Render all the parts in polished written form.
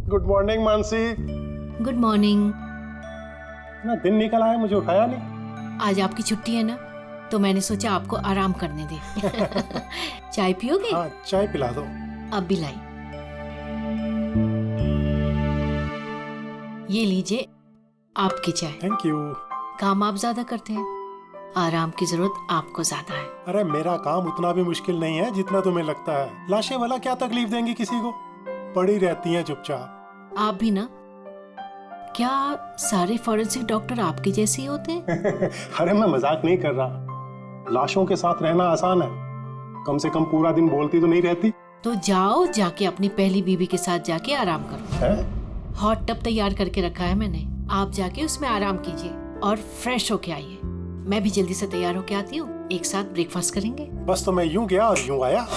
Good morning Mansi. Good morning. ना दिन निकल आया, मुझे उठाया नहीं। आज आपकी छुट्टी है ना, तो मैंने सोचा आपको आराम करने दे। चाय पियोगे? हाँ, चाय पिला दो। अब भी लाई। ये लीजिए आपकी चाय। Thank you. काम आप ज्यादा करते हैं, आराम की जरूरत आपको ज्यादा है। अरे मेरा काम उतना भी मुश्किल नहीं है जितना तुम्हें लगता है। लाशें भला क्या तकलीफ देंगी किसी को, पड़ी रहती हैं चुपचाप। आप भी ना, क्या सारे फॉरेंसिक डॉक्टर आपके जैसे ही होते हैं? अरे मैं मजाक नहीं कर रहा। लाशों के साथ रहना आसान है, कम से कम पूरा दिन बोलती तो नहीं रहती। तो जाओ, जाके अपनी पहली बीवी के साथ जाके आराम करो। है? हॉट टब तैयार करके रखा है मैंने, आप जाके उसमें आराम कीजिए और फ्रेश होके आइए। मैं भी जल्दी से तैयार होके आती हूँ, एक साथ ब्रेकफास्ट करेंगे। बस तो मैं यूं गया और यूं आया।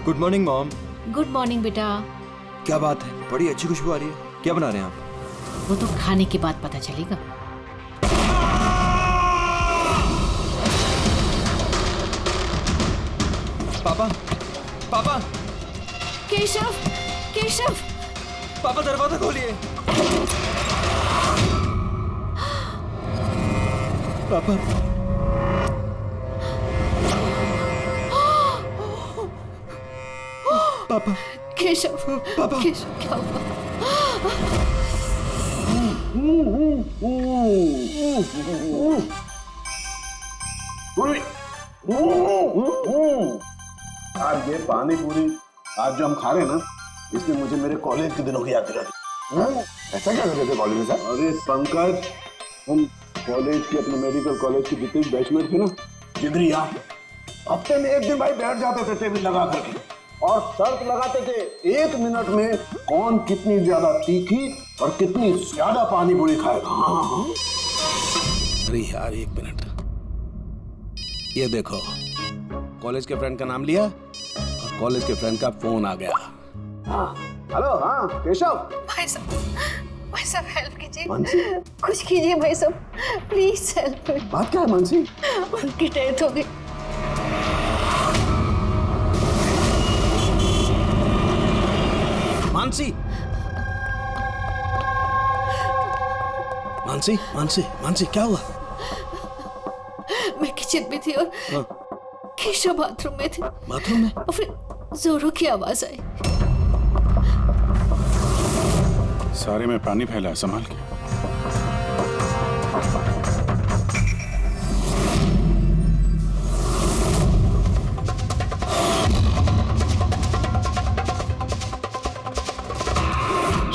Good morning mom. Good morning बेटा। क्या बात है, बड़ी अच्छी खुशबू आ रही है। क्या बना रहे हैं आप? वो तो खाने के बाद पता चलेगा। पापा, पापा, केशव, केशव। पापा दरवाजा खोलिए। पापा, पापा, केशव, पापा। केशव क्या हुआ? आज ये पानी पूरी आज जो हम खा रहे हैं ना, इसने मुझे मेरे कॉलेज के दिनों की याद दिला दी। ऐसा क्या करते थे कॉलेज में सर? अरे पंकज, हम कॉलेज की अपने मेडिकल कॉलेज की जितने बैचमेट थे ना, जिगरी यार, हफ्ते में एक दिन भाई बैठ जाते थे टेबल लगा करके और शर्त लगाते थे 1 मिनट में कौन कितनी ज्यादा तीखी और कितनी ज्यादा पानी पूरी खाएगा। हाँ। अरे यार 1 मिनट, ये देखो, कॉलेज के फ्रेंड का नाम लिया और कॉलेज के फ्रेंड का फोन आ गया। हाँ, हेलो। हाँ केशव। भाई साहब हेल्प कीजिए, मानसी, कुछ कीजिए भाई साहब, प्लीज हेल्प। बात क्या है मानसी? उनकी डेथ हो गई। मानसी, मानसी, मानसी, मानसी, क्या हुआ? मैं किचन में थी और केशव बाथरूम में थे। बाथरूम में? और फिर जोरों की आवाज आई। सारे में पानी फैला है, संभाल के।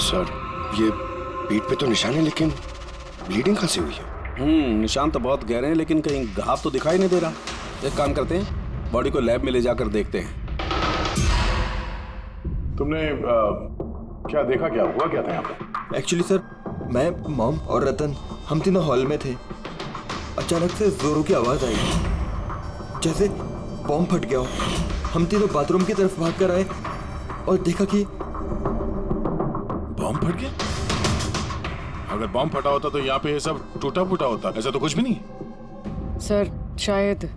सर, ये पीठ पे तो निशान है, लेकिन ब्लीडिंग कहाँ से हुई है? निशान तो बहुत गहरे हैं, लेकिन कहीं घाव तो दिखाई नहीं दे रहा। एक काम करते हैं, बॉडी को लैब में ले जाकर देखते हैं। तुमने क्या देखा, क्या हुआ, क्या था यहाँ पे? एक्चुअली सर, मैं, मॉम और रतन हम तीनों हॉल में थे। अचानक से जोरों की आवाज आई, जैसे बॉम्ब फट गया हो। हम तीनों बाथरूम की तरफ भाग कर आए और देखा कि बॉम्ब फट गया? अगर बॉम्ब फटा होता तो यहाँ पे ये सब टूटा फूटा होता, ऐसा तो कुछ भी नहीं। सर, शायद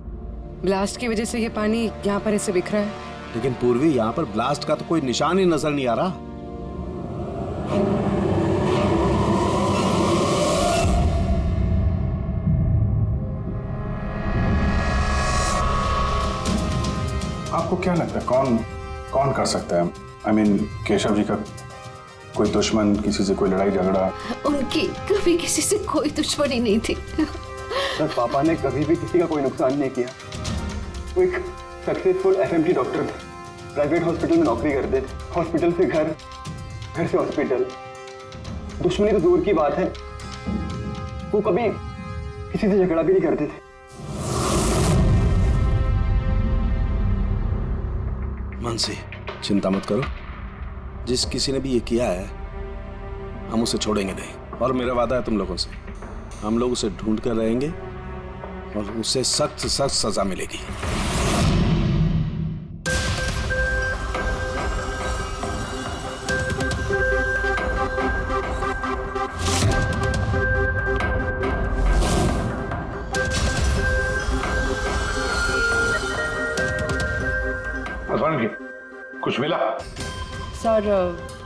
ब्लास्ट की वजह से ये पानी यहाँ पर ऐसे बिखरा है। लेकिन पूर्वी, यहाँ पर ब्लास्ट का तो कोई निशान ही नजर नहीं आ रहा। आपको क्या लगता है कौन कर सकता है? I mean, केशव जी का कोई दुश्मन, किसी से कोई लड़ाई झगड़ा? उनकी कभी किसी से कोई दुश्मनी नहीं थी। सर, पापा ने कभी भी किसी का कोई नुकसान नहीं किया। वो एक सक्सेसफुल एफएमटी डॉक्टर थे, प्राइवेट हॉस्पिटल में नौकरी करते थे। हॉस्पिटल से घर, घर से हॉस्पिटल। दुश्मनी तो दूर की बात है, वो कभी किसी से झगड़ा भी नहीं करते थे। मानसी, चिंता मत करो, जिस किसी ने भी ये किया है हम उसे छोड़ेंगे नहीं। और मेरा वादा है तुम लोगों से, हम लोग उसे ढूंढ कर रहेंगे और उसे सख्त सख्त सजा मिलेगी। कुछ मिला? सर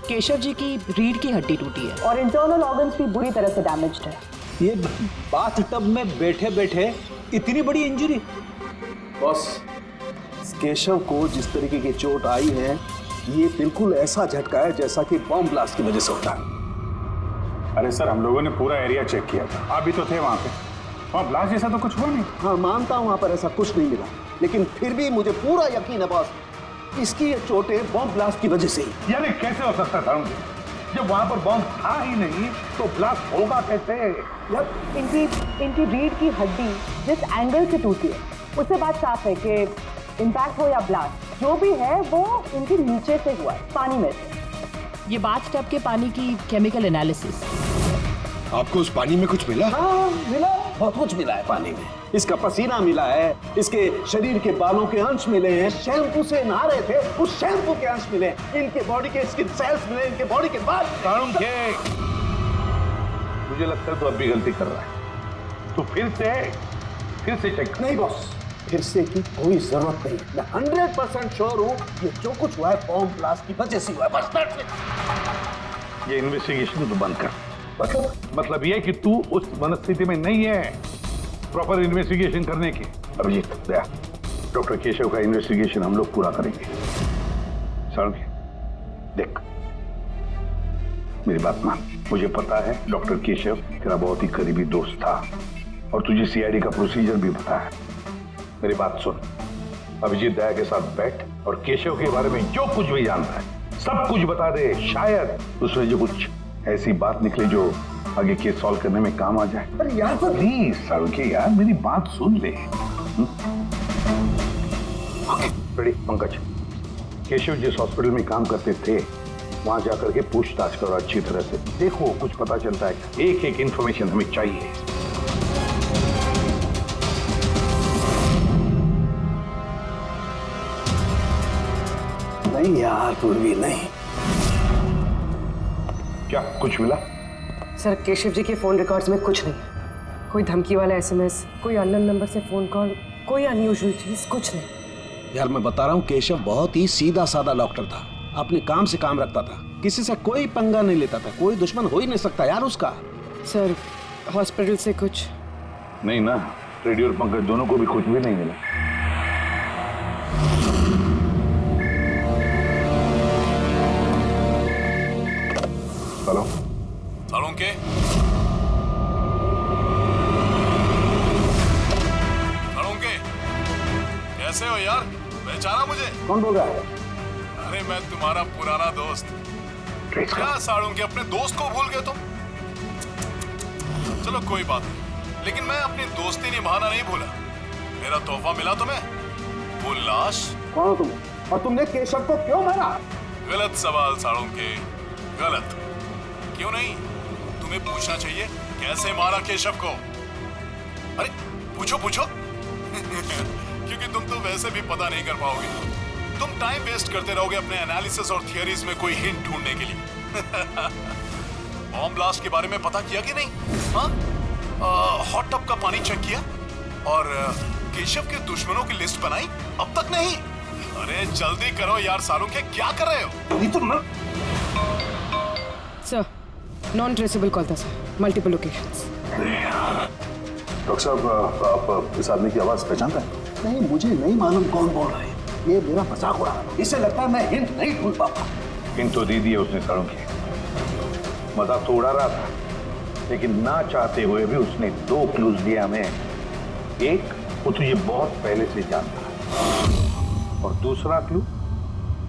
केशव जी की रीढ़ की हड्डी टूटी है और इंटरनल ऑर्गन्स भी बुरी तरह से डैमेज्ड है। ये बाथटब में बैठे बैठे इतनी बड़ी इंजरी? बॉस, केशव को जिस तरीके की चोट आई है ये बिल्कुल ऐसा झटका है जैसा कि बॉम्ब ब्लास्ट की वजह से होता है। अरे सर, हम लोगों ने पूरा एरिया चेक किया था, आप भी तो थे वहां पे। वहां ब्लास्ट जैसा तो कुछ हुआ नहीं। हाँ मानता हूं वहां पर ऐसा कुछ नहीं मिला, लेकिन फिर भी मुझे पूरा यकीन है बॉस, इसकी ये चोटें बॉम्ब ब्लास्ट की वजह से ही। यानी कैसे हो सकता था? जब वहां पर बॉम्ब था ही नहीं तो ब्लास्ट होगा कैसे? इनकी रीढ़ की हड्डी जिस एंगल से टूटी है उससे बात साफ है कि इम्पैक्ट हो या ब्लास्ट, जो भी है वो इनके नीचे से हुआ है, पानी में से। ये बाथटब के पानी की केमिकल एनालिसिस। आपको उस पानी में कुछ मिला? हाँ मिला, बहुत कुछ मिला है पानी में। इसका पसीना मिला है, इसके शरीर के बालों के अंश मिले हैं, शैम्पू से नहा रहे थे उस शैम्पू के अंश मिले, इनके बॉडी के स्किन सेल्स मिले, इनके बॉडी के बाद। मुझे लगता है तो अब भी गलती कर रहा है, तो फिर से चेक। नहीं बॉस, फिर से की कोई जरूरत नहीं। मैं 100% श्योर हूँ ये जो कुछ हुआ है बॉम्ब ब्लास्ट की वजह से हुआ है, बस that's it। ये इन्वेस्टिगेशन तो बंद कर। मतलब ये कि तू उस मनस्थिति में नहीं है प्रॉपर इन्वेस्टिगेशन करने की। अभिजीत, दया, डॉक्टर केशव का इन्वेस्टिगेशन हम लोग पूरा करेंगे। साळुंखे, देख मेरी बात मान, मुझे पता है डॉक्टर केशव तेरा बहुत ही करीबी दोस्त था और तुझे सीआईडी का प्रोसीजर भी पता है। मेरी बात सुन, अभिजीत दया के साथ बैठ और केशव के बारे में जो कुछ भी जानता है सब कुछ बता दे। शायद उसमें जो कुछ ऐसी बात निकले जो आगे केस सॉल्व करने में काम आ जाए। अरे यार प्लीज साळुंखे यार, मेरी बात सुन ले। Okay ready? पंकज, केशव जिस हॉस्पिटल में काम करते थे वहां जाकर के पूछताछ करो अच्छी तरह से, देखो कुछ पता चलता है। एक एक इंफॉर्मेशन हमें चाहिए। नहीं यार पूर्वी, नहीं। क्या कुछ मिला? सर केशव जी के फोन रिकॉर्ड्स में कुछ नहीं है। कोई धमकी वाला एसएमएस, कोई अननोन नंबर से फोन कॉल, कोई अनयूजुअल चीज, कुछ नहीं। यार मैं बता रहा हूँ केशव बहुत ही सीधा साधा डॉक्टर था, अपने काम से काम रखता था, किसी से कोई पंगा नहीं लेता था, कोई दुश्मन हो ही नहीं सकता यार उसका। सर हॉस्पिटल से कुछ नहीं ना, रेडी और पंकज दोनों को भी कुछ भी नहीं मिला। हेलो साळुंखे, साळुंखे कैसे हो यार? पहचाना मुझे? कौन बोल रहा है? अरे मैं तुम्हारा पुराना दोस्त। क्या साळुंखे, अपने दोस्त को भूल गए तुम? चलो कोई बात नहीं, लेकिन मैं अपनी दोस्ती निभाना नहीं भूला। मेरा तोहफा मिला तुम्हें, वो लाश। कौन हो तुम और तुमने केशव को क्यों मारा? गलत सवाल साळुंखे, गलत। क्यों नहीं? तुम्हें पूछना चाहिए कैसे मारा केशव को। अरे पूछो पूछो। क्योंकि तुम तो वैसे भी पता नहीं कर पाओगे। तुम टाइम वेस्ट करते रहोगे अपने एनालिसिस और थियरीज में कोई हिंट ढूंढने के लिए। बॉम्ब ब्लास्ट के बारे में पता किया कि नहीं? हाँ, हॉट टब का पानी चेक किया और केशव के दुश्मनों की लिस्ट बनाई? अब तक नहीं? अरे जल्दी करो यार साळुंखे, क्या कर रहे हो? नहीं तो मैं सर नॉन ट्रेसेबल कॉल था सर, मल्टीपल लोकेशंस। डॉक्टर साहब, आप इस आदमी की आवाज पहचानते हैं? नहीं, मुझे नहीं मालूम कौन बोल रहा है, ये मेरा मजाक उड़ा रहा है। इससे लगता है मैं हिंट नहीं ढूंढ पाऊंगा। हिंट तो दे दिया उसने साळुंखे, मजाक तो उड़ा रहा था, लेकिन ना चाहते हुए भी उसने 2 क्लूज दिए हमें। एक, वो तुझे बहुत पहले से जानता है, और दूसरा क्लू,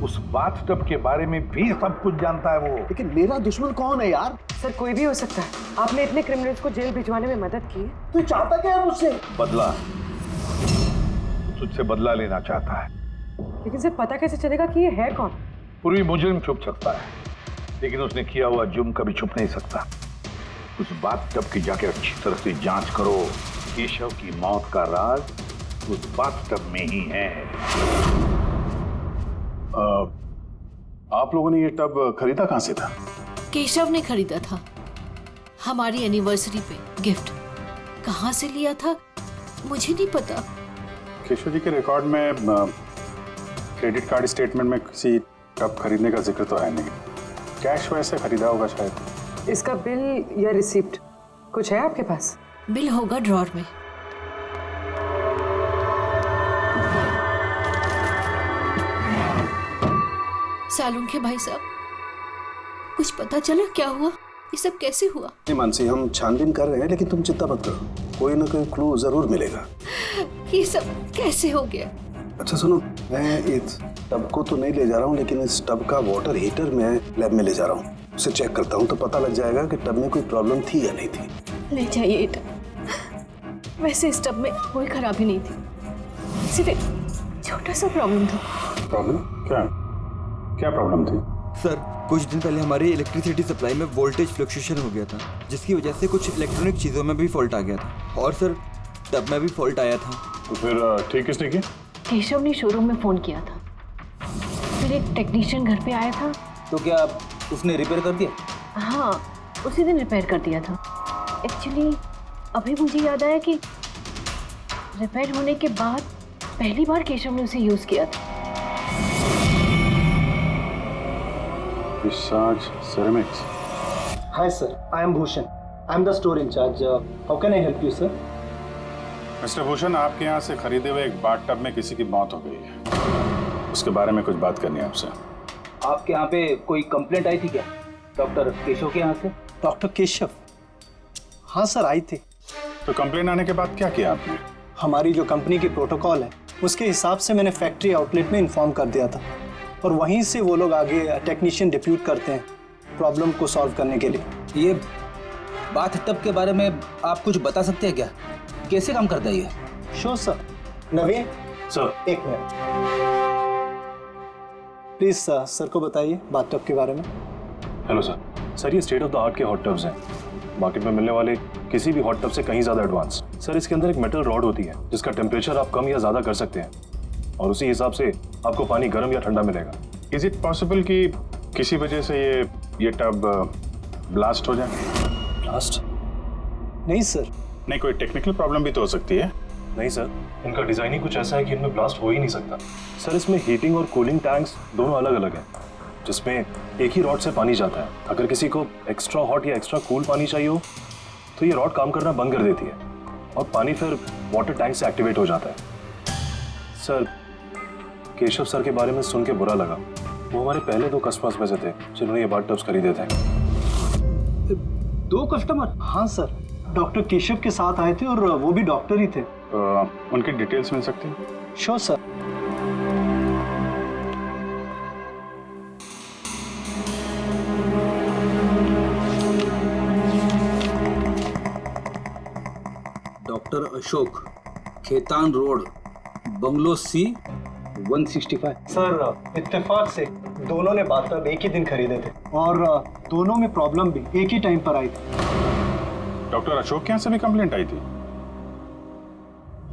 उस बाथटब के बारे में भी सब कुछ जानता है वो। लेकिन मेरा दुश्मन कौन है यार? सर कोई भी हो सकता है। आपने इतने क्रिमिनल्स को जेल भिजवाने में मदद की। तू चाहता क्या है मुझसे? बदला, तुझसे बदला लेना चाहता है। लेकिन सर पता कैसे चलेगा कि ये है कौन? पूर्वी मुजरिम छुप सकता है, लेकिन उसने किया हुआ जुर्म कभी छुप नहीं सकता। उस बाथटब की जाके अच्छी तरह से जांच करो। केशव की मौत का राज उस बाथटब में ही है। आप लोगों ने ये टब खरीदा कहां से था? केशव ने खरीदा था, हमारी एनिवर्सरी पे गिफ्ट। कहाँ से लिया था मुझे नहीं पता। केशव जी के रिकॉर्ड में क्रेडिट कार्ड स्टेटमेंट में किसी टब खरीदने का जिक्र तो है नहीं। कैश वैसे खरीदा होगा शायद। इसका बिल या रिसिप्ट कुछ है आपके पास? बिल होगा ड्रॉर में। सालुंखे भाई साहब, कुछ पता चला क्या हुआ? ये सब कैसे हुआ? नहीं मानसी, हम छानबीन कर रहे हैं, लेकिन तुम चिंता मत करो, कोई ना कोई क्लू जरूर मिलेगा। ये सब कैसे हो गया? अच्छा सुनो, मैं इस टब को तो नहीं ले जा रहा हूँ, लेकिन इस टब का वाटर हीटर मैं लैब में ले जा रहा हूँ। उसे चेक करता हूँ तो पता लग जाएगा कि टब में कोई प्रॉब्लम थी या नहीं थी। ले जाइए ये टब। वैसे इस टब में कोई खराबी नहीं थी, सिर्फ एक छोटा सा प्रॉब्लम था। प्रॉब्लम क्या? क्या प्रॉब्लम थी? सर, कुछ दिन पहले हमारी इलेक्ट्रिसिटी सप्लाई में वोल्टेज फ्लक्चुएशन हो गया था, जिसकी वजह से कुछ इलेक्ट्रॉनिक चीज़ों में भी फॉल्ट आ गया था। और सर, टब में भी फॉल्ट आया था। तो फिर ठीक किसने किया? केशव ने शोरूम में फ़ोन किया था, फिर एक टेक्नीशियन घर पे आया था। तो क्या उसने रिपेयर कर दिया? हाँ, उसी दिन रिपेयर कर दिया था। एक्चुअली अभी मुझे याद आया कि रिपेयर होने के बाद पहली बार केशव ने उसे यूज़ किया था। Visage ceramics. Hi sir, I am Bhushan. I am the store in charge. How can I help you, sir? Mister Bhushan, आपके यहाँ से खरीदे हुए एक बाथ टब में किसी की मौत हो गई है। उसके बारे में कुछ बात करनी है आपसे। आपके यहाँ पे कोई कंप्लेंट आई थी क्या डॉक्टर केशव के यहाँ से? डॉक्टर केशव? हाँ सर, आई थी। तो कंप्लेंट आने के बाद क्या किया आपने? हमारी जो कंपनी की प्रोटोकॉल है उसके हिसाब से मैंने फैक्ट्री आउटलेट में इन्फॉर्म कर दिया था, और वहीं से वो लोग आगे टेक्नीशियन डिप्यूट करते हैं प्रॉब्लम को सॉल्व करने के लिए। ये बाथ टब के बारे में आप कुछ बता सकते हैं क्या? कैसे काम करता है ये? Sure sir. नवीन सर, एक मिनट प्लीज सर को बताइए बाथ टब के बारे में। हेलो सर, ये स्टेट ऑफ द आर्ट के हॉट टब्स हैं, मार्केट में मिलने वाले किसी भी हॉट टब से कहीं ज़्यादा एडवांस। सर, इसके अंदर एक मेटल रॉड होती है जिसका टेम्परेचर आप कम या ज़्यादा कर सकते हैं, और उसी हिसाब से आपको पानी गर्म या ठंडा मिलेगा। इज इट पॉसिबल कि किसी वजह से ये टब ब्लास्ट हो जाए? ब्लास्ट? नहीं सर। नहीं, कोई टेक्निकल प्रॉब्लम भी तो हो सकती है। नहीं सर, इनका डिज़ाइन ही कुछ ऐसा है कि इनमें ब्लास्ट हो ही नहीं सकता। सर, इसमें हीटिंग और कूलिंग टैंक्स दोनों अलग अलग हैं, जिसमें एक ही रॉड से पानी जाता है। अगर किसी को एक्स्ट्रा हॉट या एक्स्ट्रा कूल पानी चाहिए हो तो ये रॉड काम करना बंद कर देती है और पानी फिर वाटर टैंक से एक्टिवेट हो जाता है। सर, केशव सर के बारे में सुन के बुरा लगा। वो हमारे पहले 2 कस्टमर्स में से थे जिन्होंने ये बाथ टब्स खरीदे थे। 2 कस्टमर? हाँ सर, डॉक्टर केशव के साथ आए थे और वो भी डॉक्टर ही थे। उनकी डिटेल्स मिल सकती हैं? Sure sir. Doctor Ashok, Khetan road, bungalow C 165। Sir, इत्तेफाक से दोनों ने बाथ टब एक ही दिन खरीदे थे और दोनों में प्रॉब्लम भी एक ही टाइम पर आई थी। डॉक्टर अशोक के यहाँ से भी कंप्लेंट आई थी?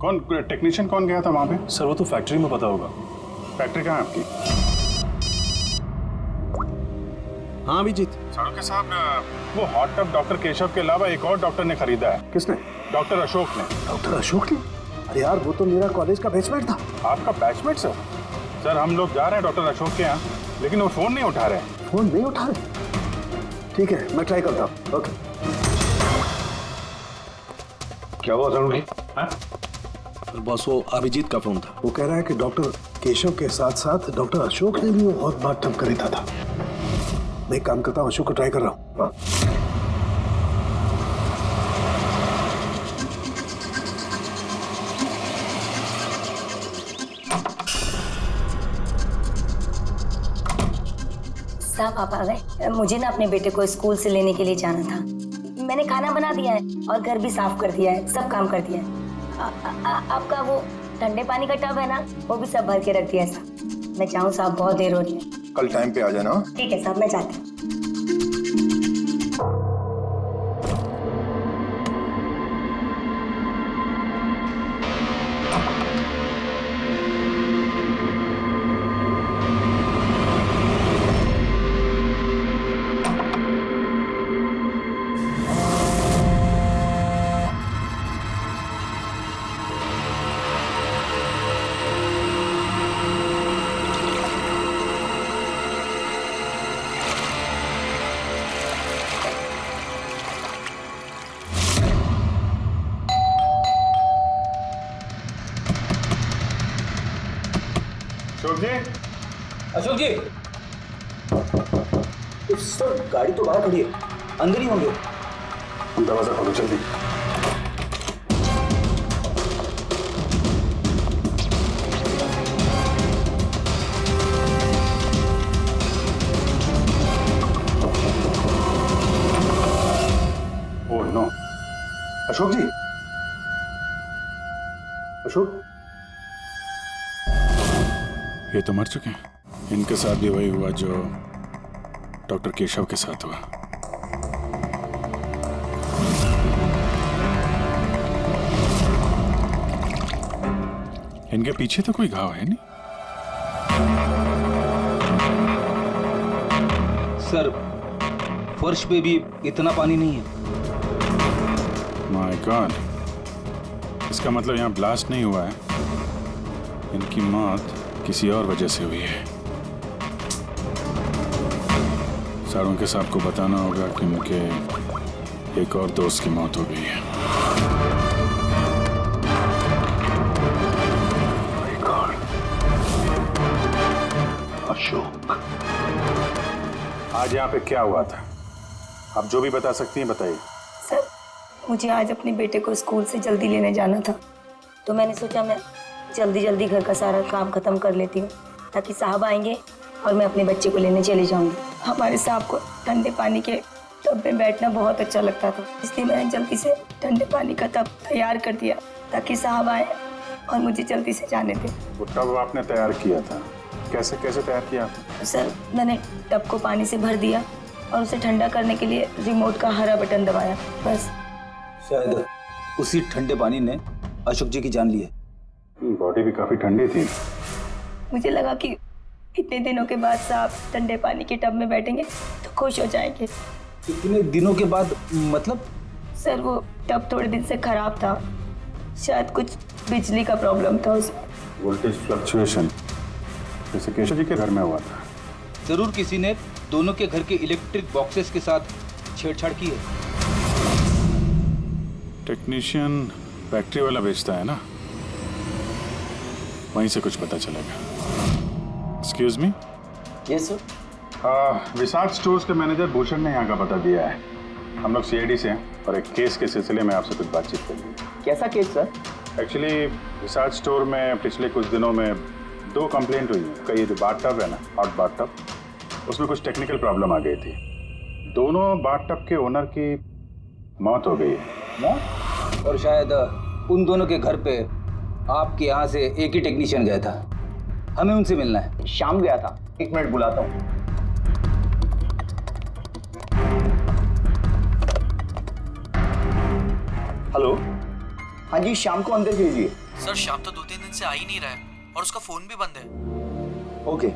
कौन टेक्नीशियन कौन गया था वहाँ पे? सर, वो तो फैक्ट्री में पता होगा। फैक्ट्री कहाँ है आपकी? हाँ अभिजीत। साड़ुके साहब, वो हॉट टब डॉक्टर केशव के अलावा एक और डॉक्टर ने खरीदा है। किसने? डॉक्टर अशोक ने। डॉक्टर अशोक ने? अरे यार, वो तो मेरा कॉलेज का बैचमेट था। आपका बैचमेट सर? सर, हम लोग जा रहे हैं डॉक्टर अशोक के यहाँ, लेकिन वो फोन नहीं उठा रहे हैं। फोन नहीं उठा रहे? ठीक है, मैं ट्राई करता हूँ। ओके। क्या हुआ सारुण भाई? बॉस, वो अभिजीत का फोन था। वो कह रहा है कि डॉक्टर केशव के साथ साथ डॉक्टर अशोक ने भी वो बहुत बात टब खरीदा था। मैं एक काम करता हूँ, अशोक को ट्राई कर रहा हूँ। साहब, आप आ गए? मुझे ना अपने बेटे को स्कूल से लेने के लिए जाना था। मैंने खाना बना दिया है और घर भी साफ कर दिया है, सब काम कर दिया है। आपका वो ठंडे पानी का टब है ना, वो भी सब भर के रख दिया है साहब। मैं चाहूँ साहब, बहुत देर हो रही है। कल टाइम पे आ जाना। ठीक है साहब, मैं जाती हूँ। जी, अशोक जी। सर गाड़ी तो बाहर खड़ी है, अंदर ही होंगे। दरवाजा खोलो जल्दी। ओह नो, अशोक जी, अशोक, ये तो मर चुके हैं। इनके साथ भी वही हुआ जो डॉक्टर केशव के साथ हुआ। इनके पीछे तो कोई घाव है नहीं। सर फर्श पे भी इतना पानी नहीं है। माय गॉड, इसका मतलब यहाँ ब्लास्ट नहीं हुआ है, इनकी मौत किसी और वजह से हुई है। सारों के साहब को बताना होगा कि उनके एक और दोस्त की मौत हो गई है। अशोक, आज यहाँ पे क्या हुआ था? आप जो भी बता सकती हैं बताइए। सर मुझे आज अपने बेटे को स्कूल से जल्दी लेने जाना था, तो मैंने सोचा मैं जल्दी जल्दी घर का सारा काम खत्म कर लेती हूँ ताकि साहब आएंगे और मैं अपने बच्चे को लेने चली जाऊंगी। हमारे साहब को ठंडे पानी के टब में बैठना बहुत अच्छा लगता था, इसलिए मैंने जल्दी से ठंडे पानी का टब तैयार कर दिया ताकि साहब आए और मुझे जल्दी से जाने दें। वो टब आपने तैयार किया था, कैसे कैसे तैयार किया था? सर मैंने टब को पानी से भर दिया और उसे ठंडा करने के लिए रिमोट का हरा बटन दबाया, बस। शायद उसी ठंडे पानी ने अशोक जी की जान ली है। बॉडी भी काफी ठंडी थी। मुझे लगा कि इतने दिनों के बाद साहब ठंडे पानी के टब में बैठेंगे तो खुश हो जाएंगे। इतने दिनों के बाद मतलब? सर वो टब थोड़े दिन से खराब था, शायद कुछ बिजली का प्रॉब्लम था उसमें। वोल्टेज फ्लक्चुएशन, जैसे केशव जी के घर में हुआ था। जरूर किसी ने दोनों के घर के इलेक्ट्रिक बॉक्सेस के साथ छेड़छाड़ की है। टेक्नीशियन फैक्ट्री वाला बेचता है ना, वहीं से कुछ पता चलेगा। Excuse me. Yes sir. Vishal stores के मैनेजर भूषण ने यहाँ का पता दिया है। हम लोग सीआईडी से हैं और एक केस के सिलसिले में आपसे कुछ बातचीत करनी है। कैसा केस सर? एक्चुअली विशाल स्टोर में पिछले कुछ दिनों में 2 कंप्लेंट हुई है। कई जो बाथटब है ना, हॉट बाथटब, उसमें कुछ टेक्निकल प्रॉब्लम आ गई थी। दोनों बाथटब के ओनर की मौत हो गई है। मौत? और शायद उन दोनों के घर पे आपके यहाँ से एक ही टेक्नीशियन गया था, हमें उनसे मिलना है। शाम गया था, 1 मिनट बुलाता हूँ। हेलो, हाँ जी, शाम को अंदर भेजिए। सर शाम तो 2-3 दिन से आ ही नहीं रहा है और उसका फोन भी बंद है। ओके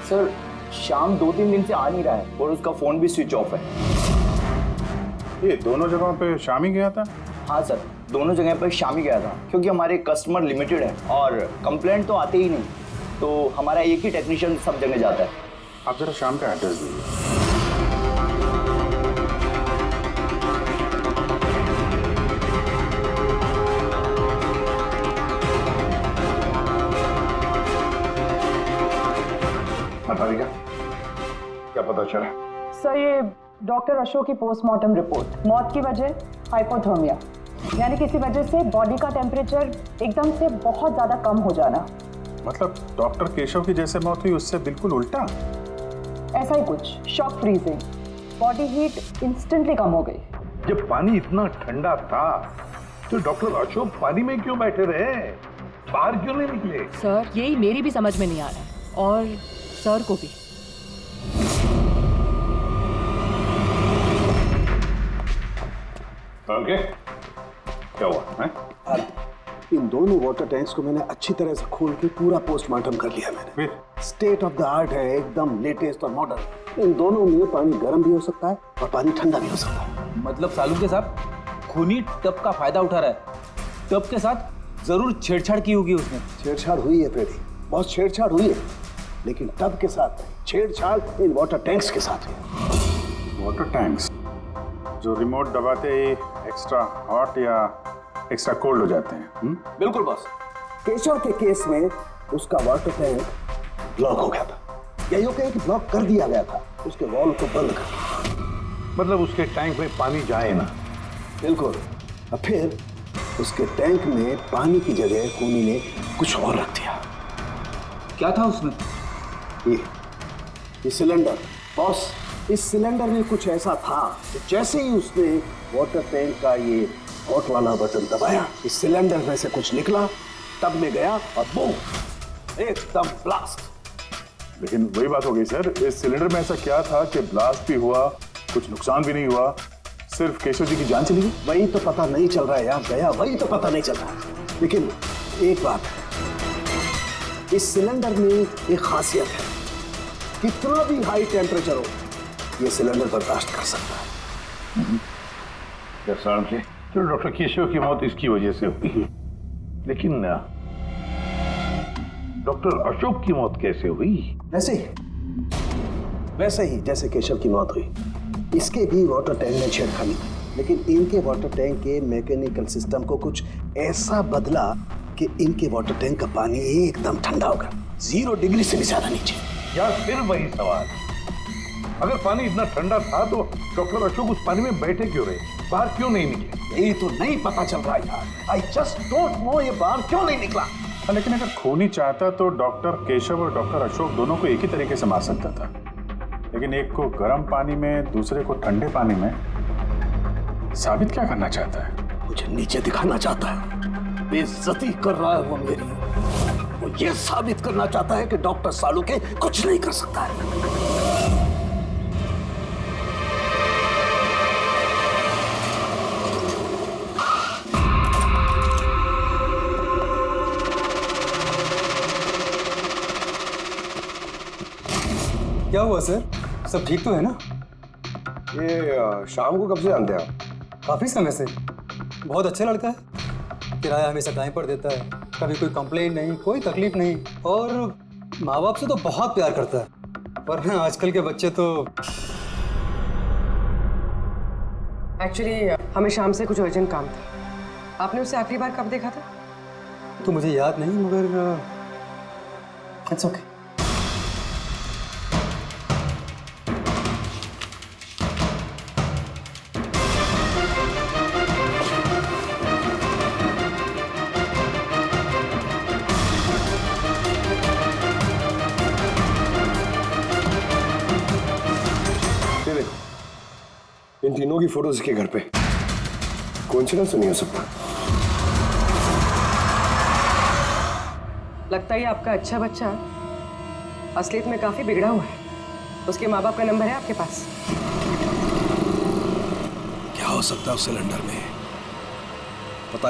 सर, शाम 2-3 दिन से आ नहीं रहा है और उसका फोन भी स्विच ऑफ है। ये दोनों जगहों पे शाम ही गया था? हाँ सर, दोनों जगह पर शाम ही गया था, क्योंकि हमारे कस्टमर लिमिटेड है और कंप्लेंट तो आते ही नहीं, तो हमारा एक ही टेक्नीशियन सब जगह जाता है। आप जरा शाम का एड्रेस दीजिए। बताइएगा क्या पता चला? सर ये डॉक्टर अशोक की पोस्टमार्टम रिपोर्ट, मौत की वजह हाइपोथर्मिया, यानी किसी वजह से बॉडी का टेम्परेचर एकदम से बहुत ज्यादा कम हो जाना। मतलब डॉक्टर केशव की जैसे मौत हुई उससे बिल्कुल उल्टा? ऐसा ही कुछ, shock freezing, body heat instantly कम हो गई। जब पानी इतना ठंडा था तो डॉक्टर अशोक पानी में क्यों बैठे रहे, बाहर क्यों नहीं निकले? सर यही मेरी भी समझ में नहीं आ रहा है, और सर को भी। ओके, क्या हुआ है? इन दोनों वाटर टैंक्स को मैंने अच्छी तरह से खोल के पूरा पोस्टमार्टम कर लिया मैंने। स्टेट ऑफ द आर्ट है, एकदम लेटेस्ट और मॉडर्न। इन दोनों में पानी गर्म भी हो सकता है और पानी ठंडा भी हो सकता है। मतलब सालू के साथ खूनी टब का फायदा उठा रहा है। टब के साथ जरूर छेड़छाड़ की होगी उसने। छेड़छाड़ हुई है पेड़ी, बहुत छेड़छाड़ हुई है, लेकिन टब के साथ छेड़छाड़ इन वाटर टैंक्स के साथ है। वाटर टैंक्स जो रिमोट दबाते ही एक्स्ट्रा हॉट या एक्स्ट्रा कोल्ड हो जाते हैं। बिल्कुल बॉस। केशव के केस में उसका वाटर टैंक ब्लॉक हो गया था। या यूं कहें कि ब्लॉक कर दिया गया था, उसके वॉल को बंद कर दिया। मतलब उसके टैंक में पानी जाए ना। बिल्कुल। अब फिर उसके टैंक में पानी की जगह खूनी ने कुछ और रख दिया। क्या था उसमें? ये सिलेंडर। बॉस, इस सिलेंडर में कुछ ऐसा था कि जैसे ही उसने वाटर टैंक का ये हॉट वाला बटन दबाया, इस सिलेंडर में से कुछ निकला, टब में गया और बूम, एकदम ब्लास्ट। लेकिन वही बात हो गई सर, इस सिलेंडर में ऐसा क्या था कि ब्लास्ट भी हुआ, कुछ नुकसान भी नहीं हुआ, सिर्फ केशव जी की जान चली गई? वही तो पता नहीं चल रहा है यार गया, वही तो पता नहीं चल रहा है। लेकिन एक बात है, इस सिलेंडर में एक खासियत है, कितना भी हाई टेम्परेचर हो ये सिलेंडर बर्दाश्त कर सकता है। तो डॉक्टर केशव की मौत इसकी वजह से हुई, लेकिन डॉक्टर अशोक की मौत कैसे हुई? वैसे ही जैसे केशव की मौत हुई, इसके भी वाटर टैंक में छेड़खानी थी, लेकिन इनके वाटर टैंक के मैकेनिकल सिस्टम को कुछ ऐसा बदला कि इनके वाटर टैंक का पानी एकदम ठंडा होगा, 0 डिग्री से भी ज्यादा नीचे। यार फिर वही सवाल, अगर पानी इतना ठंडा था तो डॉक्टर अशोक उस पानी में बैठे क्यों रहे, बाहर क्यों नहीं निकले? यही तो नहीं पता चल रहा यार। आई जस्ट डोंट नो ये बाहर क्यों नहीं निकला। लेकिन अगर खूनी चाहता तो डॉक्टर केशव और डॉक्टर अशोक दोनों को एक ही तरीके से मार सकता था, लेकिन एक को गर्म पानी में, दूसरे को ठंडे पानी में। साबित क्या करना चाहता है? मुझे नीचे दिखाना चाहता है, बेइज्जती कर रहा है वो मेरी। वो ये साबित करना चाहता है कि डॉक्टर सालुके कुछ नहीं कर सकता है। क्या हुआ सर, सब ठीक तो है ना? ये शाम को कब से जानते हैं आप? काफी समय से। बहुत अच्छा लड़का है, किराया हमेशा टाइम पर देता है, कभी कोई कंप्लेंट नहीं, कोई तकलीफ नहीं, और माँ बाप से तो बहुत प्यार करता है। पर ना आजकल के बच्चे तो। एक्चुअली हमें शाम से कुछ अर्जेंट काम था। आपने उसे आखिरी बार कब देखा था? तो मुझे याद नहीं, मगर इट्स ओके। इन तीनों की फोटोज के घर पे। कोइंसिडेंस तो नहीं हो सकता। लगता है आपका अच्छा बच्चा असलियत में काफी बिगड़ा हुआ है। उसके माँ बाप का नंबर है आपके पास? क्या हो सकता है उस सिलेंडर में? पता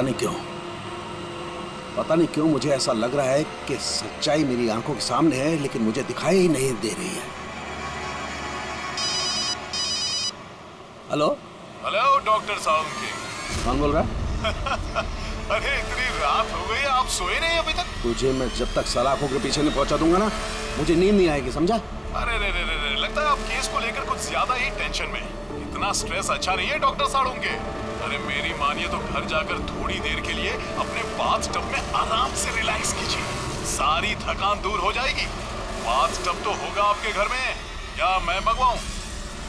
नहीं क्यों मुझे ऐसा लग रहा है कि सच्चाई मेरी आंखों के सामने है, लेकिन मुझे दिखाई ही नहीं दे रही है। Hello doctor Saluke. कौन बोल रहा है? अरे इतनी रात हो गई, आप सोए नहीं अभी तक? तुझे मैं जब तक सलाखों के पीछे नहीं पहुंचा दूंगा ना, मुझे नींद नहीं आएगी, समझा? अरे रे, लगता है आप केस को लेकर कुछ ज्यादा ही टेंशन में। इतना स्ट्रेस अच्छा नहीं है डॉक्टर सालुके। अरे मेरी मानिए तो घर जाकर थोड़ी देर के लिए अपने बाथटब में आराम से रिलैक्स कीजिए, सारी थकान दूर हो जाएगी। बाथटब तो होगा आपके घर में, या मैं मंगवाऊं?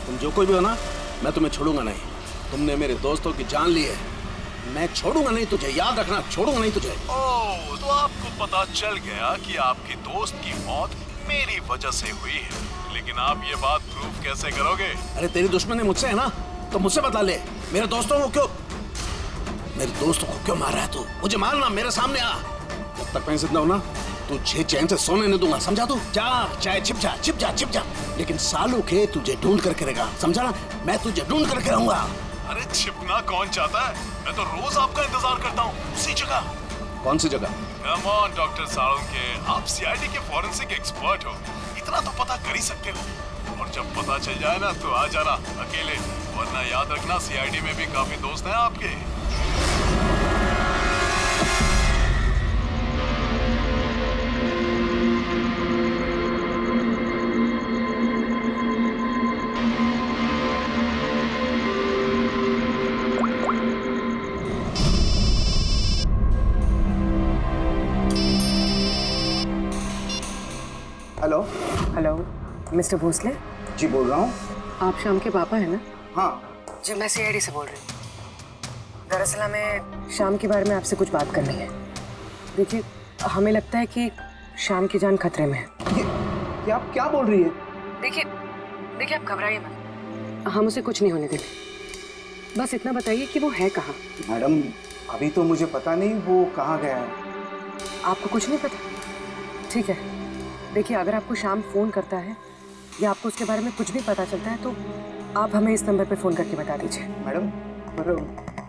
तुम जो कोई भी हो ना, मैं तुम्हें छोड़ूंगा नहीं। तुमने मेरे दोस्तों की जान ली है, मैं छोड़ूंगा नहीं तुझे, याद रखना, छोड़ूंगा नहीं तुझे। ओह, तो आपको पता चल गया कि आपके दोस्त की मौत मेरी वजह से हुई है, लेकिन आप ये बात प्रूव कैसे करोगे? अरे तेरी दुश्मनी मुझसे है ना, तो मुझसे बता ले। मेरे दोस्तों को क्यों मार रहा है तू? मुझे मारना, मेरे सामने आ। जब तक मैं जिंदा हूं ना, तुझे चैन से सोने नहीं दूंगा, समझा तू? जा, चाहे छिप जा, लेकिन सालुके तुझे ढूंढ करके रहेगा, समझा ना? मैं तुझे ढूंढ करके रहूंगा। अरे छिपना कौन चाहता है? मैं तो रोज आपका इंतजार करता हूँ, उसी जगह। कौन सी जगह? कम ऑन डॉक्टर सालुके, आप सीआईडी के फॉरेंसिक एक्सपर्ट हो, इतना तो पता कर ही सकते हो। और जब पता चल जाए ना तो आ जाना अकेले, वरना याद रखना सीआईडी में भी काफी दोस्त हैं आपके। मिस्टर भोसले? जी बोल रहा हूँ। आप श्याम के पापा हैं ना? हाँ जी, मैं सीआईडी से बोल रही हूँ। दरअसल हमें श्याम के बारे में आपसे कुछ बात करनी है। देखिए, हमें लगता है कि श्याम की जान खतरे में है। ये आप क्या बोल रही है? देखिए आप घबराइए मत, हम उसे कुछ नहीं होने देंगे। बस इतना बताइए कि वो है कहाँ? मैडम अभी तो मुझे पता नहीं वो कहाँ गया है। आपको कुछ नहीं पता? ठीक है, देखिए अगर आपको श्याम फोन करता है या आपको उसके बारे में कुछ भी पता चलता है तो आप हमें इस नंबर पे फोन करके बता दीजिए। मैडम पर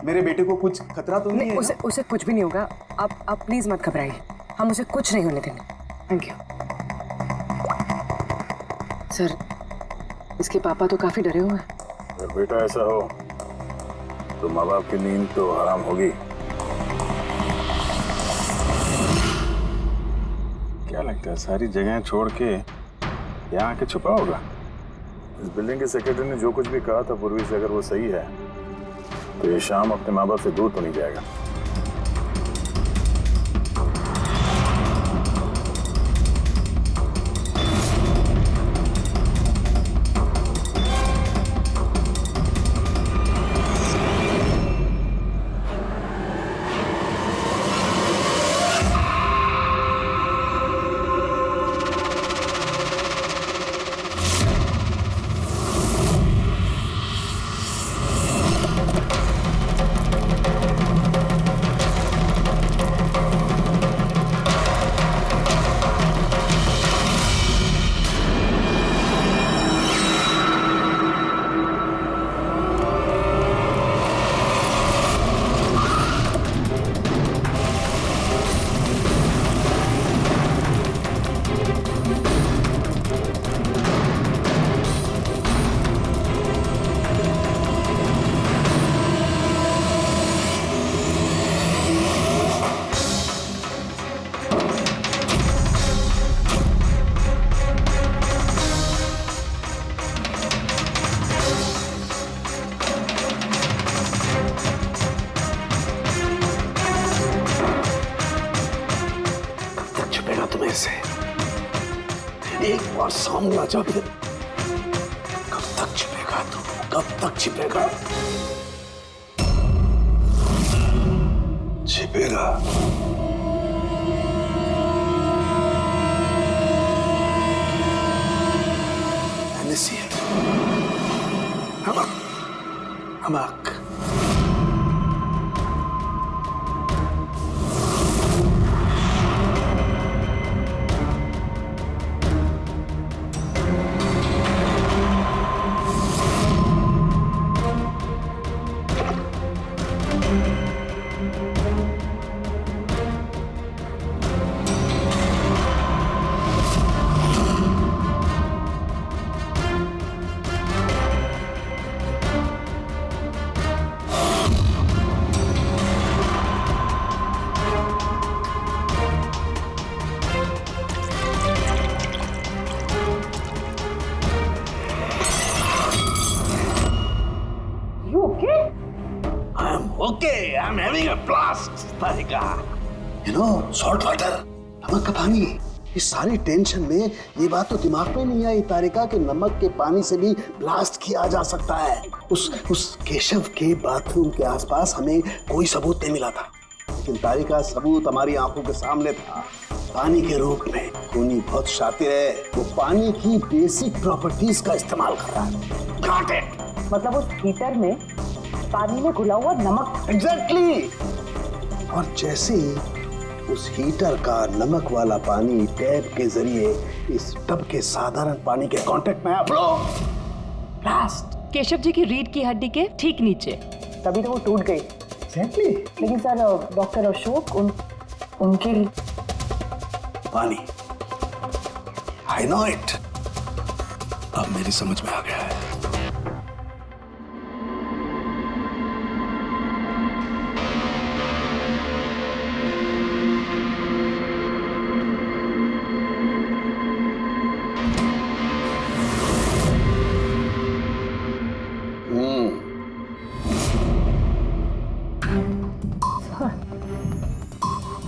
मेरे बेटे को कुछ खतरा तो नहीं है? उसे कुछ भी नहीं होगा। आप प्लीज मत घबराइए, हम उसे कुछ नहीं होने देंगे। Thank you sir. इसके पापा तो काफी डरे हुए हैं। अगर बेटा ऐसा हो तो माँ बाप की नींद तो हराम होगी। क्या लगता है सारी जगह छोड़ के यहाँ आके छुपा होगा? इस बिल्डिंग के सेक्रेटरी ने जो कुछ भी कहा था पूर्वी से, अगर वो सही है तो ये शाम अपने माँ बाप से दूर तो नहीं जाएगा। एक बार सामने आ जा, फिर कब तक छिपेगा तू? कब तक छिपेगा? छिपेगा। नमक नमक Okay, I'm having a blast, Tarika. You know, salt water, नमक का पानी। इस सारी टेंशन में ये बात तो दिमाग में नहीं आई तारिका कि नमक के पानी से भी ब्लास्ट किया जा सकता है। उस केशव के बाथरूम के आसपास हमें कोई सबूत नहीं मिला था, लेकिन तारिका सबूत हमारी आंखों के सामने था, पानी के रूप में। खूनी बहुत शातिर है, वो पानी की बेसिक प्रॉपर्टीज का इस्तेमाल कर रहा है। Got it? मतलब उस हीटर में पानी में घुला हुआ नमक। एग्जैक्टली। और जैसे उस हीटर का नमक वाला पानी टैप के जरिए इस टब के साधारण पानी के कांटेक्ट में आया, ब्लास्ट। केशव जी की रीढ़ की हड्डी के ठीक नीचे, तभी तो वो टूट गई। एग्जैक्टली। लेकिन सर डॉक्टर अशोक उनके पानी, आई नो इट। अब मेरी समझ में आ गया है।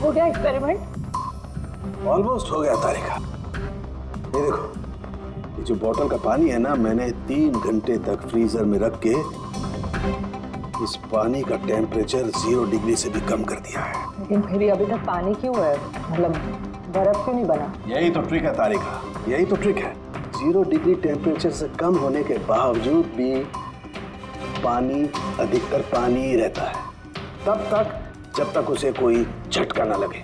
हो गया एक्सपेरिमेंट? ऑलमोस्ट हो गया तारिका। ये देखो, ये जो बोतल का पानी है ना, मैंने 3 घंटे तक फ्रीजर में रख के इस पानी का टेम्परेचर 0 डिग्री से भी कम कर दिया है। लेकिन फिर अभी तक पानी क्यों है? मतलब बर्फ क्यों नहीं बना? यही तो ट्रिक है तारिका, यही तो ट्रिक है। 0 डिग्री टेम्परेचर से कम होने के बावजूद भी पानी अधिकतर पानी ही रहता है, तब तक जब तक उसे कोई झटका ना लगे।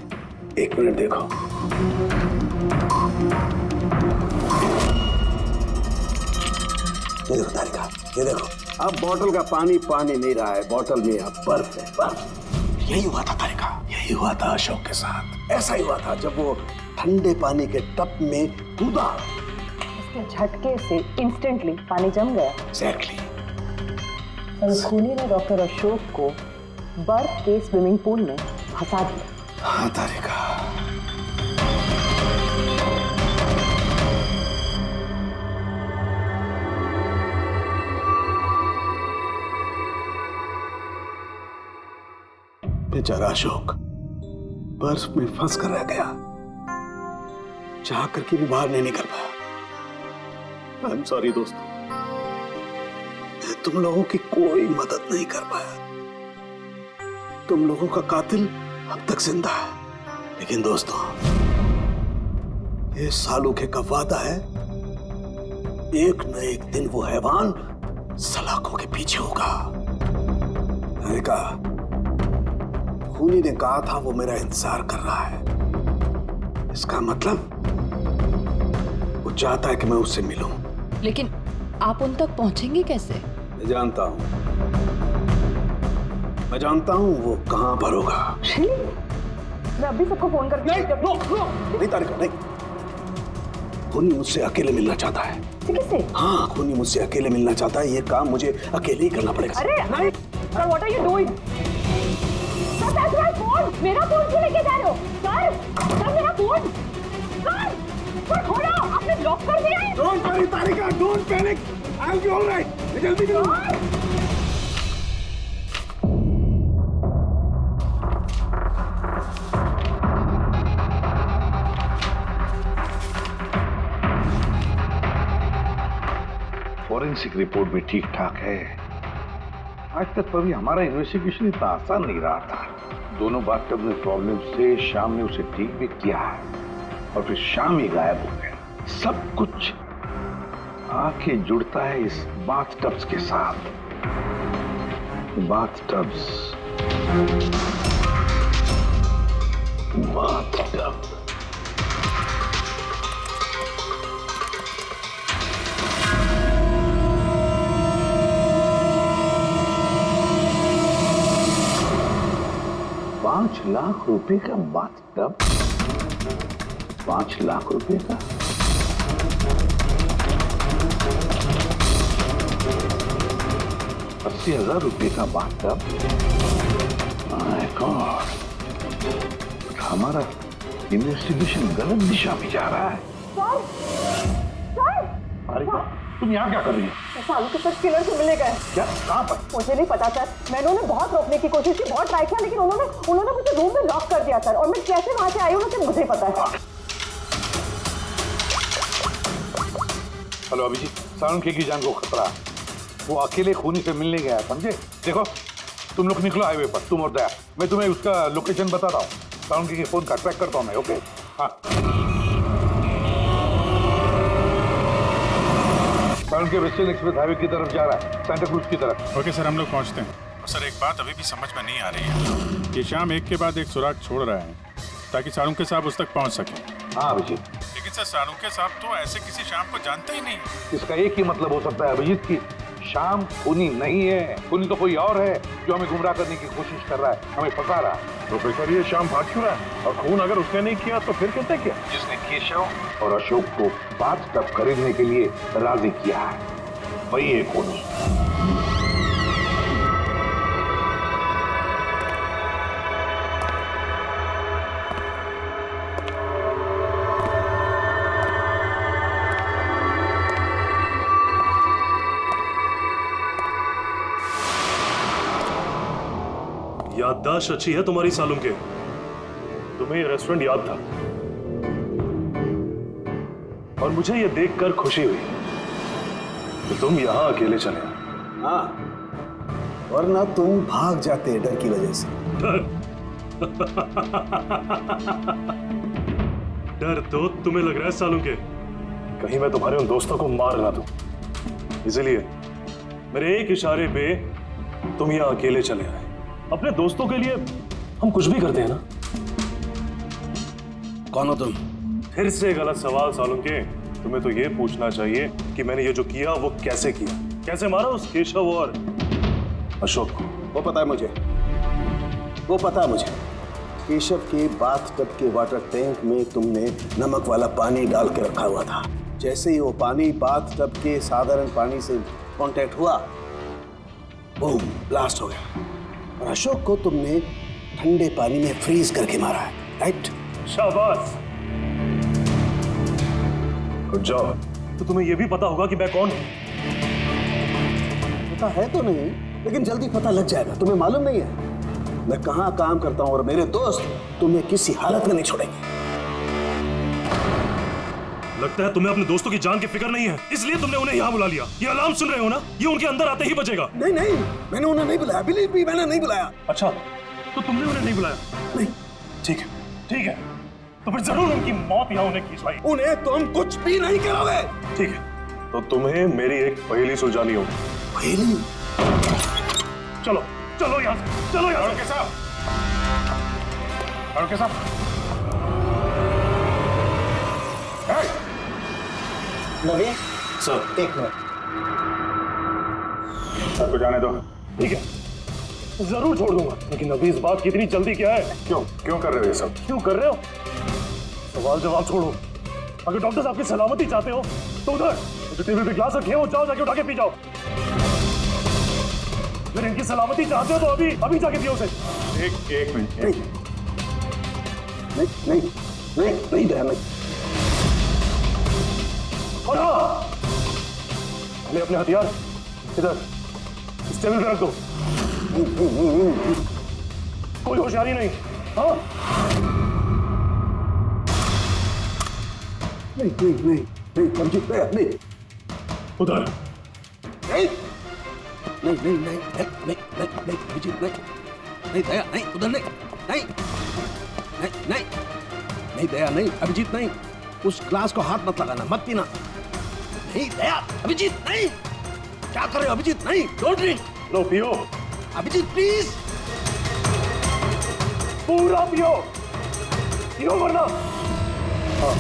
1 मिनट देखो। ये देखो तारिका, ये देखो, अब बोतल का पानी पानी नहीं रहा है, बोतल में अब बर्फ है, बर्फ। यही हुआ था तारिका, यही हुआ था अशोक के साथ। ऐसा ही हुआ था जब वो ठंडे पानी के टब में कूदा। उसके झटके से इंस्टेंटली पानी जम गया। एग्जैक्टली। खूनी ने डॉक्टर अशोक को बर्फ के स्विमिंग पूल में फंसा दिया। हाँ तारिका। बेचारा अशोक बर्फ में फंस कर रह गया, चाह करके भी बाहर नहीं निकल पाया। आई एम सॉरी दोस्तों, मैं तुम लोगों की कोई मदद नहीं कर पाया। तुम लोगों का कातिल अब तक जिंदा है, लेकिन दोस्तों ये सालूखे का वादा है, एक न एक दिन वो हैवान सलाखों के पीछे होगा। मैंने कहा, खूनी ने कहा था वो मेरा इंतजार कर रहा है, इसका मतलब वो चाहता है कि मैं उससे मिलूं। लेकिन आप उन तक पहुंचेंगे कैसे? मैं जानता हूं वो कहां पर होगा। मैं अभी सबको फोन करके नहीं तारिका, नहीं। खूनी मुझसे अकेले मिलना चाहता है। किससे? हाँ, खूनी मुझसे अकेले मिलना चाहता है, ये काम मुझे अकेले ही करना पड़ेगा। अरे नहीं, sir what are you doing? Sir that's my phone. मेरा फोन क्यों लेके जा रहे हो? सर मेरा फोन। सर छोड़ो, आपने लॉक कर दिया है। Don't worry Tarika, don't panic, I will be alright. जल्दी करो। फॉरेंसिक रिपोर्ट भी ठीक ठाक है। आज तक कभी हमारा इन्वेस्टिगेशन इतना आसान नहीं रहा था। दोनों बाथटब में प्रॉब्लम से शाम ने उसे ठीक भी किया है और फिर शाम ही गायब हो गया। सब कुछ आके जुड़ता है इस बाथटब्स के साथ। बाथटब्स, बाथटब। $5 लाख का बाथटब, 5 लाख रुपए का। $80,000 का बाथटब। माय गॉड, हमारा इन्वेस्टिगेशन गलत दिशा में जा रहा है। अरे तुम यहाँ क्या कर रही हो? सालू के साथ किलर से मिले गए। क्या? कहाँ पर? मुझे नहीं पता सर, मैंने उन्हें बहुत रोकने की कोशिश की, बहुत ट्राई किया, लेकिन उन्होंने मुझे रूम में लॉक कर दिया सर। और मैं कैसे वहां से आई हूँ ना, मुझे पता है। हेलो अभिजीत, सालुंखे की जान को खतरा है। वो अकेले खूनी से मिलने गया, समझे? देखो तुम लोग निकलो हाईवे पर, तुम और दया। मैं तुम्हें उसका लोकेशन बताता हूँ। सालुंखे के फोन का ट्रैक करता हूँ मैं। ओके? हाँ। सालुंखे वेस्टर्न एक्सप्रेस हाईवे की तरफ जा रहा है, सांता क्रूज की तरफ। ओके सर, हम लोग पहुंचते हैं। सर एक बात अभी भी समझ में नहीं आ रही है कि शाम एक के बाद एक सुराग छोड़ रहा है ताकि सालुंखे साहब उस तक पहुंच सके। हाँ अभिजीत, लेकिन सर सालुंखे साहब तो ऐसे किसी शाम को जानते ही नहीं। इसका एक ही मतलब हो सकता है अभिजीत की शाम खूनी नहीं है, खूनी तो कोई और है जो हमें गुमराह करने की कोशिश कर रहा है, हमें फंसा रहा है। प्रोफेसर ये शाम भाग क्यों रहा है? और खून अगर उसने नहीं किया तो फिर किसने किया? जिसने केशव और अशोक को बाथटब खरीदने के लिए राजी किया है, वही है खूनी। याददाश्त अच्छी है तुम्हारी सालुंखे। तुम्हें ये रेस्टोरेंट याद था? और मुझे ये देखकर खुशी हुई कि तुम यहाँ अकेले चले आए। हाँ, वरना तुम भाग जाते डर की वजह से। डर तो तुम्हें लग रहा है सालों के, कहीं मैं तुम्हारे उन दोस्तों को मार ना दूं, इसलिए मेरे एक इशारे पे तुम यहाँ अकेले चले आए। अपने दोस्तों के लिए हम कुछ भी करते हैं ना। कौन हो तुम? फिर से गलत सवाल सालों के। तुम्हें तो ये पूछना चाहिए कि मैंने ये जो किया वो कैसे किया, कैसे मारा उस केशव और अशोक को। वो पता है मुझे, वो पता है मुझे। केशव के बाथटब के वाटर टैंक में तुमने नमक वाला पानी डाल के रखा हुआ था। जैसे ही वो पानी बाथटब के साधारण पानी से कांटेक्ट हुआ, बूम, ब्लास्ट हो गया। और अशोक को तुमने ठंडे पानी में फ्रीज करके मारा है, राइट? शाबाश, गुड जॉब। तो तुम्हें यह भी पता होगा कि मैं कौन हूं? पता है तो नहीं, लेकिन जल्दी पता लग जाएगा। तुम्हें मालूम नहीं है मैं कहाँ काम करता हूँ, और मेरे दोस्त तुम्हें किसी हालत में नहीं छोड़ेंगे। लगता है तुम्हें अपने दोस्तों की जान की फिक्र नहीं है, इसलिए तुमने उन्हें यहाँ बुला लिया। ये अलार्म सुन रहे हो ना, ये उनके अंदर आते ही बजेगा। नहीं नहीं, मैंने उन्हें नहीं बुलाया, बिलीव मी, मैंने नहीं बुलाया। अच्छा, तो तुमने उन्हें नहीं बुलाया? नहीं। ठीक है, ठीक है, तो फिर जरूर उनकी मौत यहाँ उन्हें खींचवाई। उन्हें तुम कुछ भी नहीं करोगे। ठीक है, तो तुम्हें मेरी एक पहेली सुलझानी होगी। पहेली? चलो चलो यहाँ से, चलो यहाँ से। साहब, नवीन सर, एक मिनट। सर को जाने दो। ठीक है, जरूर छोड़ दूंगा, लेकिन अभी इस बात की इतनी जल्दी क्या है? क्यों क्यों कर रहे हो ये सब? क्यों कर रहे हो? सवाल जवाब छोड़ो। अगर डॉक्टर साहब की सलामती चाहते हो तो उधर जो टेबल पे ग्लास रखे हो, जाओ जाके उठा के पी जाओ। अगर इनकी सलामती चाहते हो तो अभी अभी जाके पियो उसे। एक मिनट। नहीं नहीं नहीं नहीं दया नहीं। और हाँ, ले अपने हथियार इधर इस टेबल पे रख दो। कोई होशियारी नहीं। हाँ, नहीं नहीं नहीं नहीं मंजीत, नहीं उधर नहीं नहीं नहीं नहीं नहीं नहीं नहीं मंजीत, नहीं नहीं दया, नहीं उधर नहीं नहीं नहीं नहीं नहीं दया, नहीं अभिजीत, नहीं उस ग्लास को हाथ मत लगाना, मत पीना। नहीं दया, अभिजीत नहीं, क्या कर रहे हो अभिजीत? नहीं, डोंट ड्रिंक। लो पियो अभिजीत प्लीज, पूरा पियो, पियो वरना। हाँ।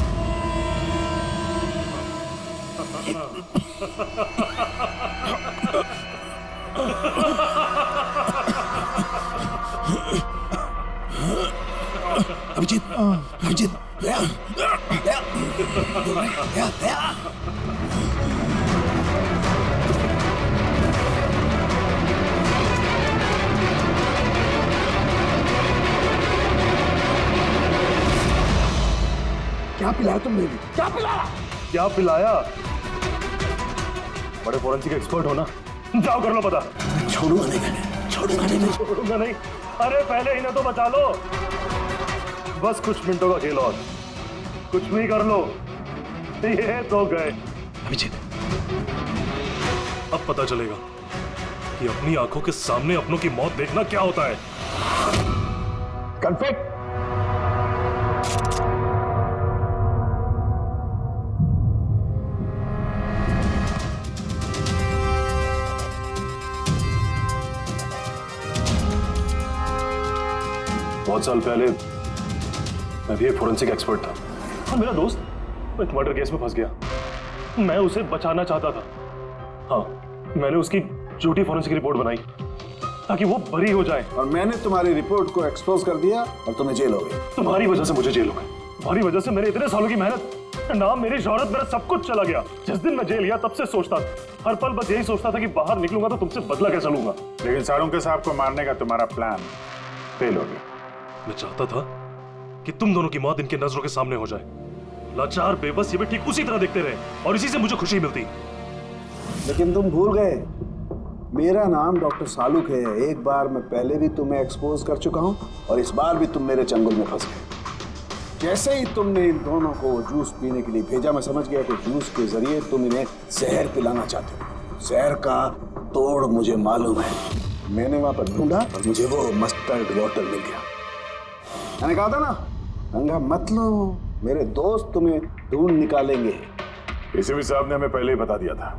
अभिजीत, अभिजीत, दया, दया, दया, दया। क्या पिलाया तुमने? क्या पिलाया? क्या पिलाया? बड़े फॉरेंसिक एक्सपर्ट हो ना, जाओ कर लो पता। छोड़ूंगा नहीं, मैं छोड़ूंगा नहीं, मैं छोड़ूंगा नहीं। अरे पहले इन्हें तो बचा लो, बस कुछ मिनटों का खेल और, कुछ भी कर लो। ये तो गए। अभिजीत, अब पता चलेगा कि अपनी आंखों के सामने अपनों की मौत देखना क्या होता है। कन्फेक्ट। बहुत साल पहले मैं भी एक फोरेंसिक एक्सपर्ट था, और मेरा दोस्त एक मर्डर केस में फंस गया। मैं उसे बचाना चाहता था। हाँ, मैंने उसकी झूठी फोरेंसिक रिपोर्ट बनाई ताकि वो बरी हो जाए। और मैंने तुम्हारी रिपोर्ट को एक्सपोज कर दिया और तुम्हें जेल हो गई। तुम्हारी वजह से मुझे जेल हो गई। तुम्हारी वजह से मेरे इतने सालों की मेहनत, नाम, मेरी शोहरत, मेरा सब कुछ चला गया। जिस दिन मैं जेल गया तब से सोचता था, हर पल बस यही सोचता था कि बाहर निकलूंगा तो तुमसे बदला कैसे लूंगा। लेकिन साळुंके साहब को मारने का तुम्हारा प्लान फेल हो गया। मैं चाहता था कि तुम दोनों की मौत इनके नजरों के सामने हो जाए। लाचार बेबस ये भी ठीक उसी तरह देखते रहे और इसी से मुझे खुशी मिलती। लेकिन तुम भूल गए, मेरा नाम डॉक्टर सालुक है। एक बार मैं पहले भी तुम्हें एक्सपोज कर चुका हूं और इस बार भी तुम मेरे चंगुल में फंस गए। जैसे ही तुमने इन दोनों को जूस पीने के लिए भेजा, मैं समझ गया कि जूस के जरिए तुम इन्हें जहर पिलाना चाहते हो। जहर का तोड़ मुझे मालूम है। मैंने वहां पर ढूंढा और मुझे वो मस्टर्ड वाटर मिल गया। मैंने कहा था ना, पंगा मत लो, मेरे दोस्त तुम्हें ढूंढ निकालेंगे। एसीपी साहब ने हमें पहले ही बता दिया था,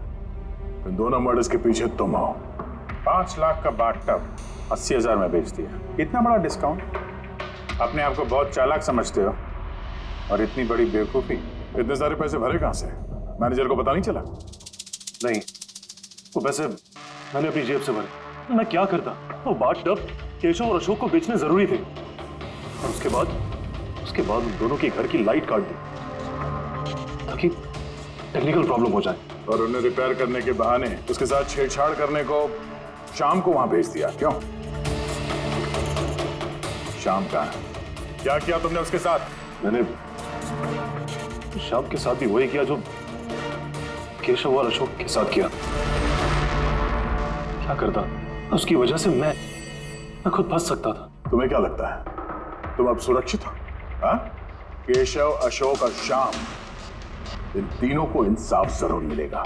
इन दोनों मर्डर्स के पीछे तुम हो। 5 लाख का बाथटब 80,000 में बेच दिया। इतना बड़ा डिस्काउंट? अपने आप को बहुत चालाक समझते हो और इतनी बड़ी बेवकूफी। इतने सारे पैसे भरे कहां से? मैनेजर को पता नहीं चला? नहीं, वो पैसे मैंने अपनी जेब से भरे। मैं क्या करता? वो बाथटब केशव और अशोक को बेचने जरूरी थे। और उसके बाद उन दोनों के घर की लाइट काट दी ताकि टेक्निकल प्रॉब्लम हो जाए। और उन्हें रिपेयर करने के बहाने उसके साथ छेड़छाड़ करने को शाम को वहां भेज दिया। क्यों? शाम का क्या किया तुमने उसके साथ? मैंने शाम के साथ भी वही किया जो केशव और अशोक के साथ किया। क्या करता? उसकी वजह से मैं खुद फंस सकता था। तुम्हें क्या लगता है तुम अब सुरक्षित हो? हाँ? केशव, अशोक और श्याम, इन तीनों को इंसाफ जरूर मिलेगा।